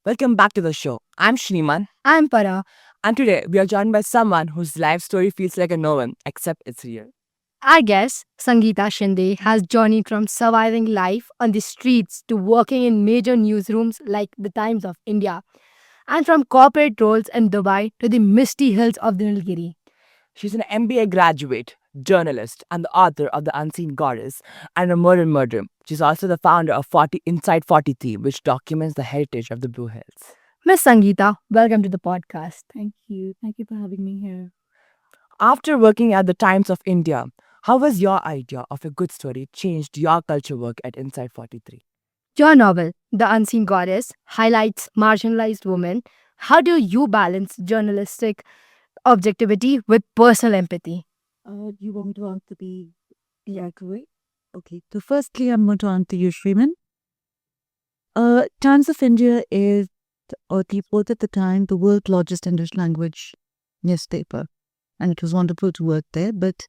Welcome back to the show. I'm Shriman, I'm Para. and today we are joined by someone whose life story feels like a novel, except it's real. Our guest, Sangeetha Shinde, has journeyed from surviving life on the streets to working in major newsrooms like the Times of India, and from corporate roles in Dubai to the misty hills of the Nilgiri. She's an MBA graduate, journalist, and the author of The Unseen Goddess and A Murder. She's also the founder of 40 Inside 43, which documents the heritage of the Blue Hills. Miss Sangeetha, welcome to the podcast. Thank you. Thank you for having me here. After working at the Times of India, how has your idea of a good story changed your culture work at Inside 43? Your novel, The Unseen Goddess, highlights marginalized women. How do you balance journalistic objectivity with personal empathy? You want me to answer the accurate? Okay. So firstly, I'm going to answer you, Shriman. Times of India is, or the was at the time, the world's largest English language newspaper. And it was wonderful to work there. But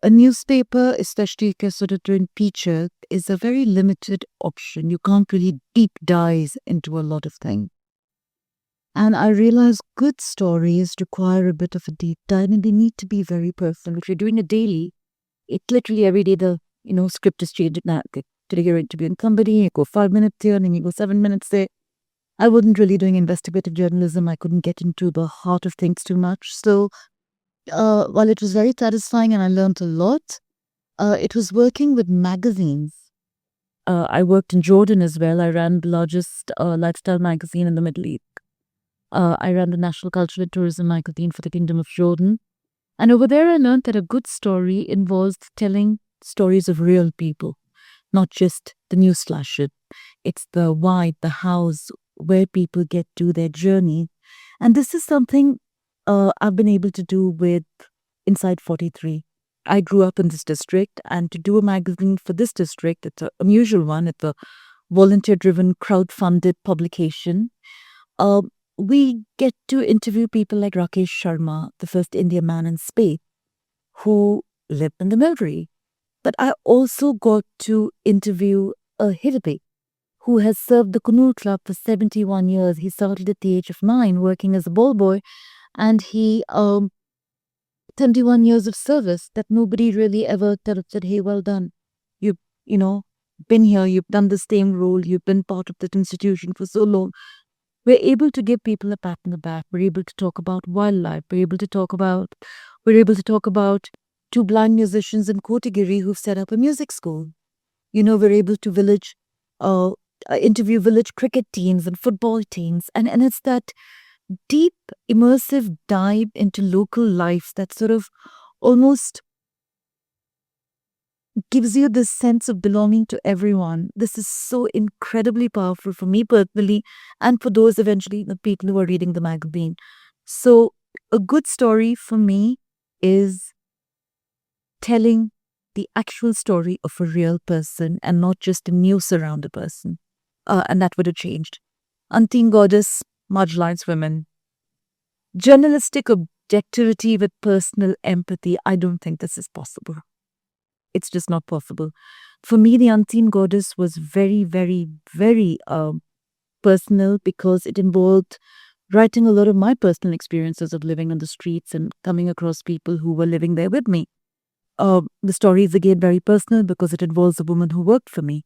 a newspaper, especially if you're sort of doing feature, is a very limited option. You can't really deep dive into a lot of things. And I realized good stories require a bit of a deep dive and they need to be very personal. If you're doing a daily, it's literally every day the script is changing. Now, okay, today you're interviewing somebody, you go 5 minutes here and then you go 7 minutes there. I wasn't really doing investigative journalism. I couldn't get into the heart of things too much. So while it was very satisfying and I learned a lot, it was working with magazines. I worked in Jordan as well. I ran the largest lifestyle magazine in the Middle East. I ran the National Cultural and Tourism magazine for the Kingdom of Jordan. And over there, I learned that a good story involves telling stories of real people, not just the news flash. It's the why, the hows, where people get to their journey. And this is something I've been able to do with Inside 43. I grew up in this district, and to do a magazine for this district, it's an unusual one. It's a volunteer-driven, crowd-funded publication. We get to interview people like Rakesh Sharma, the first Indian man in space, who lived in the military. But I also got to interview a hippie who has served the Kunul Club for 71 years. He started at the age of 9 working as a ball boy, and he 71 years of service that nobody really ever said, hey, well done. You've, been here, you've done the same role, you've been part of that institution for so long. We're able to give people a pat on the back. We're able to talk about wildlife. We're able to talk about two blind musicians in Kotagiri who've set up a music school. We're able to interview village cricket teams and football teams. And it's that deep, immersive dive into local life that sort of almost gives you this sense of belonging to everyone. This is so incredibly powerful for me personally and for those eventually the people who are reading the magazine. So a good story for me is telling the actual story of a real person and not just the news around a person. And that would have changed. Unseen Goddess, marginalized women. Journalistic objectivity with personal empathy. I don't think this is possible. It's just not possible. For me, The Unseen Goddess was very, very, very personal because it involved writing a lot of my personal experiences of living on the streets and coming across people who were living there with me. The story is again very personal because it involves a woman who worked for me.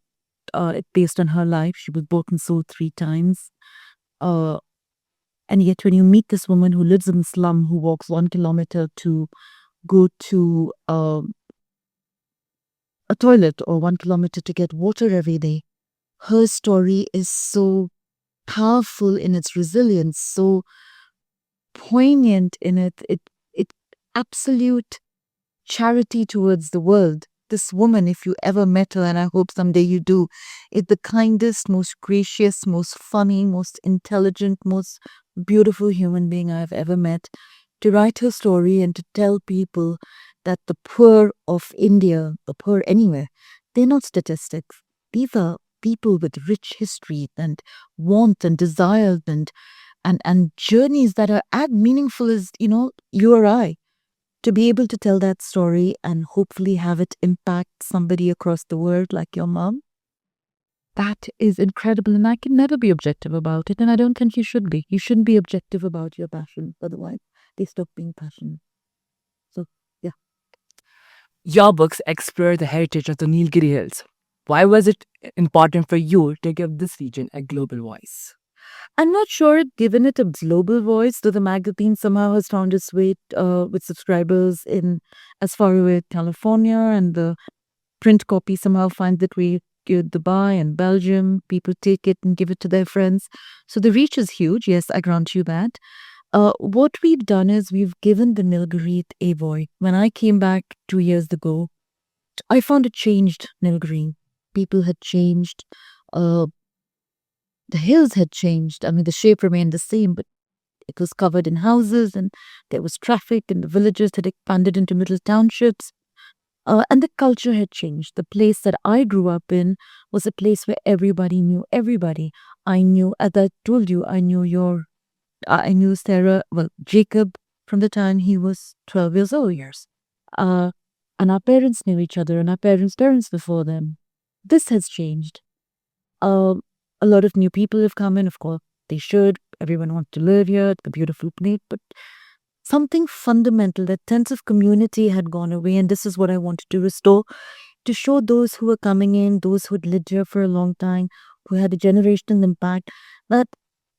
It's based on her life. She was bought and sold 3 times. And yet when you meet this woman who lives in the slum, who walks 1 kilometer to go to a toilet or 1 kilometer to get water every day, her story is so powerful in its resilience, so poignant in it absolute charity towards the world. This woman, if you ever met her, and I hope someday you do, is the kindest, most gracious, most funny, most intelligent, most beautiful human being I've ever met. To write her story and to tell people that the poor of India, the poor anywhere, they're not statistics. These are people with rich history and warmth and desire and journeys that are as meaningful as, you or I. To be able to tell that story and hopefully have it impact somebody across the world like your mom, that is incredible, and I can never be objective about it, and I don't think you should be. You shouldn't be objective about your passion, otherwise they stop being passion. So, yeah. Your books explore the heritage of the Nilgiri Hills. Why was it important for you to give this region a global voice? I'm not sure it given it a global voice, though the magazine somehow has found its way with subscribers in as far away as California, and the print copy somehow finds its way to Dubai and Belgium. People take it and give it to their friends. So the reach is huge. Yes, I grant you that. What we've done is we've given the Nilgiri a voice. When I came back 2 years ago, I found it changed Nilgiri. People had changed. Uh, the hills had changed. I mean, the shape remained the same, but it was covered in houses and there was traffic, and the villages had expanded into little townships. And the culture had changed. The place that I grew up in was a place where everybody knew everybody. I knew, as I told you, I knew Sarah, well, Jacob from the time he was 12 years old, years. Uh, and our parents knew each other and our parents' parents before them. This has changed. Um, a lot of new people have come in, of course, they should. Everyone wants to live here, it's a beautiful place, but something fundamental, that sense of community had gone away, and this is what I wanted to restore, to show those who were coming in, those who had lived here for a long time, who had a generational impact, that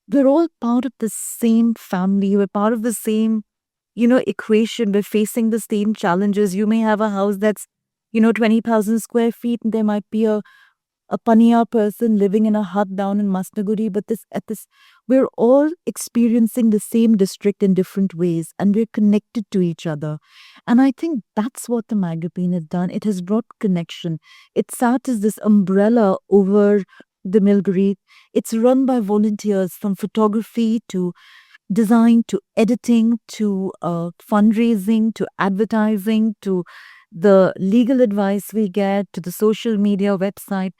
we're all part of the same family, we're part of the same, equation, we're facing the same challenges. You may have a house that's, 20,000 square feet, and there might be a Paniya person living in a hut down in Masnaguri, but we're all experiencing the same district in different ways, and we're connected to each other. And I think that's what the magazine has done. It has brought connection. It sat as this umbrella over the Nilgiri. It's run by volunteers, from photography to design to editing to fundraising to advertising to the legal advice we get to the social media website.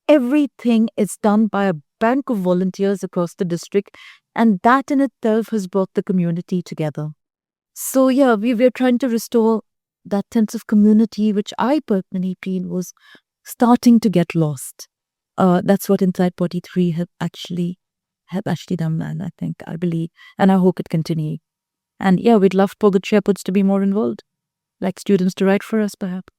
Everything is done by a bank of volunteers across the district, and that in itself has brought the community together. So, yeah, we're trying to restore that sense of community, which I personally feel was starting to get lost. That's what Inside 43 have actually done, and I believe, and I hope it continues. And yeah, we'd love for the shepherds to be more involved, like students to write for us, perhaps.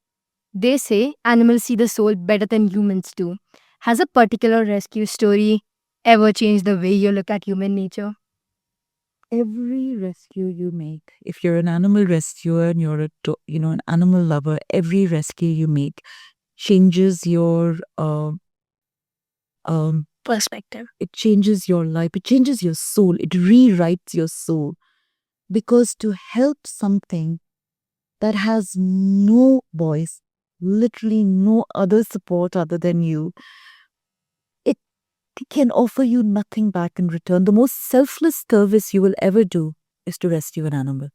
They say animals see the soul better than humans do. Has a particular rescue story ever changed the way you look at human nature? Every rescue you make, if you're an animal rescuer and you're an animal lover, every rescue you make changes your Perspective. it changes your life, it changes your soul, it rewrites your soul. Because to help something that has no voice, literally no other support other than you, it can offer you nothing back in return. The most selfless service you will ever do is to rescue an animal.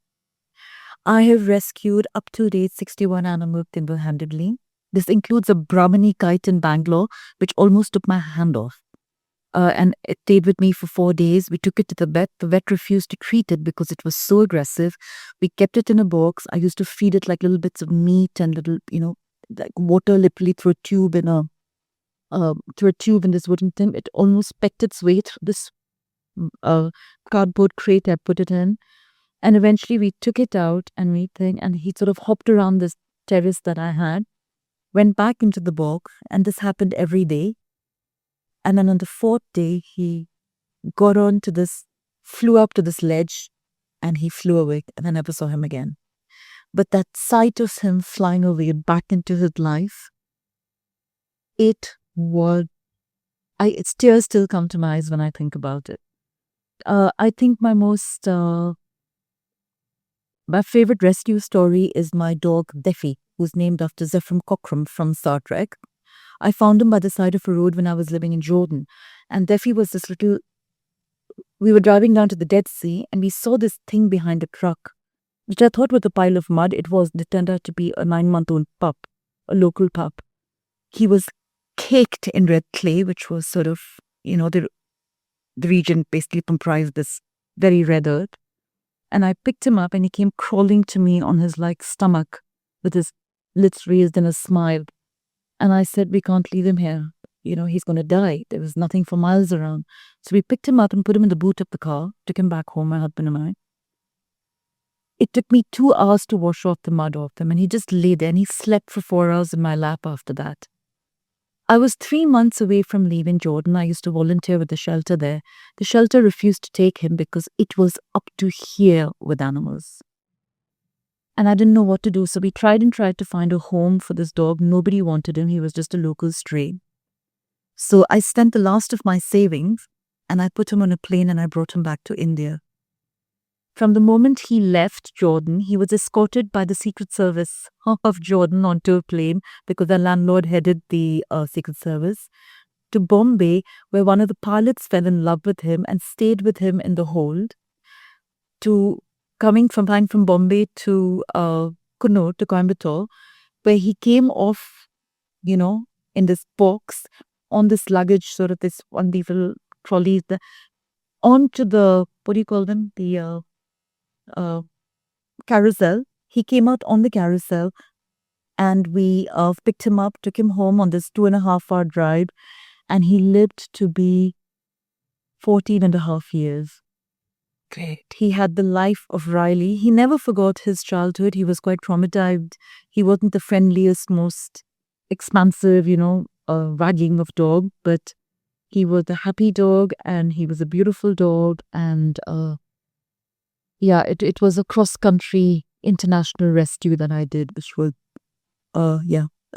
I have rescued up to date 61 animals single-handedly. This includes a Brahmini kite in Bangalore, which almost took my hand off. And it stayed with me for 4 days. We took it to the vet. The vet refused to treat it because it was so aggressive. We kept it in a box. I used to feed it like little bits of meat and little, like water, literally through a tube in this wooden tin. It almost pecked its way through this cardboard crate I put it in. And eventually we took it out and he sort of hopped around this terrace that I had, went back into the box, and this happened every day. And then on the fourth day, he flew up to this ledge, and he flew away, and I never saw him again. But that sight of him flying away back into his life, tears still come to my eyes when I think about it. I think my favorite rescue story is my dog, Defi, who's named after Zephram Cochrane from Star Trek. I found him by the side of a road when I was living in Jordan. And Defi was we were driving down to the Dead Sea, and we saw this thing behind a truck, which I thought was a pile of mud. It turned out to be a 9-month-old pup, a local pup. He was caked in red clay, which was sort of, the region basically comprised this very red earth. And I picked him up, and he came crawling to me on his stomach with his lips raised in a smile. And I said, we can't leave him here. he's going to die. There was nothing for miles around. So we picked him up and put him in the boot of the car, took him back home, my husband and I. It took me 2 hours to wash off the mud off him, and he just lay there and he slept for 4 hours in my lap after that. I was 3 months away from leaving Jordan. I used to volunteer with the shelter there. The shelter refused to take him because it was up to here with animals. And I didn't know what to do. So we tried to find a home for this dog. Nobody wanted him. He was just a local stray. So I spent the last of my savings and I put him on a plane and I brought him back to India. From the moment he left Jordan, he was escorted by the Secret Service of Jordan onto a plane because the landlord headed the Secret Service to Bombay, where one of the pilots fell in love with him and stayed with him in the hold. To flying from Bombay to Kunnur, to Coimbatore, where he came off, in this box on this luggage, sort of this one little trolleys, onto the, what do you call them? The carousel. He came out on the carousel and we picked him up, took him home on this 2.5 hour drive, and he lived to be 14 and a half years. Great. He had the life of Riley. He never forgot his childhood. He was quite traumatized. He wasn't the friendliest, most expansive, wagging of dog, but he was a happy dog and he was a beautiful dog. And it was a cross-country international rescue that I did, which was, a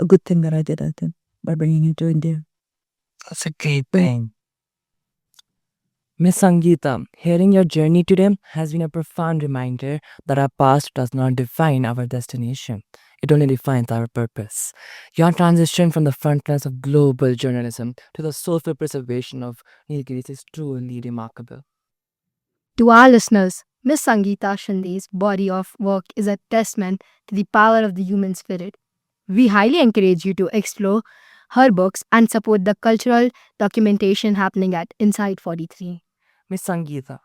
good thing that I did, I think, by bringing him to India. That's a great thing. Miss Sangeetha, hearing your journey today has been a profound reminder that our past does not define our destination. It only defines our purpose. Your transition from the frontlines of global journalism to the soulful preservation of Nilgiris is truly remarkable. To our listeners, Miss Sangeetha Shinde's body of work is a testament to the power of the human spirit. We highly encourage you to explore her books and support the cultural documentation happening at Inside 43. Miss Sangeetha,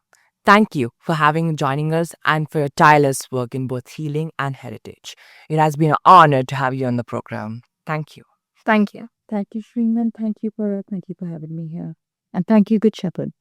thank you for joining us and for your tireless work in both healing and heritage. It has been an honor to have you on the program. Thank you. Thank you. Thank you, Shreeman. Thank you for having me here. And thank you, Good Shepherd.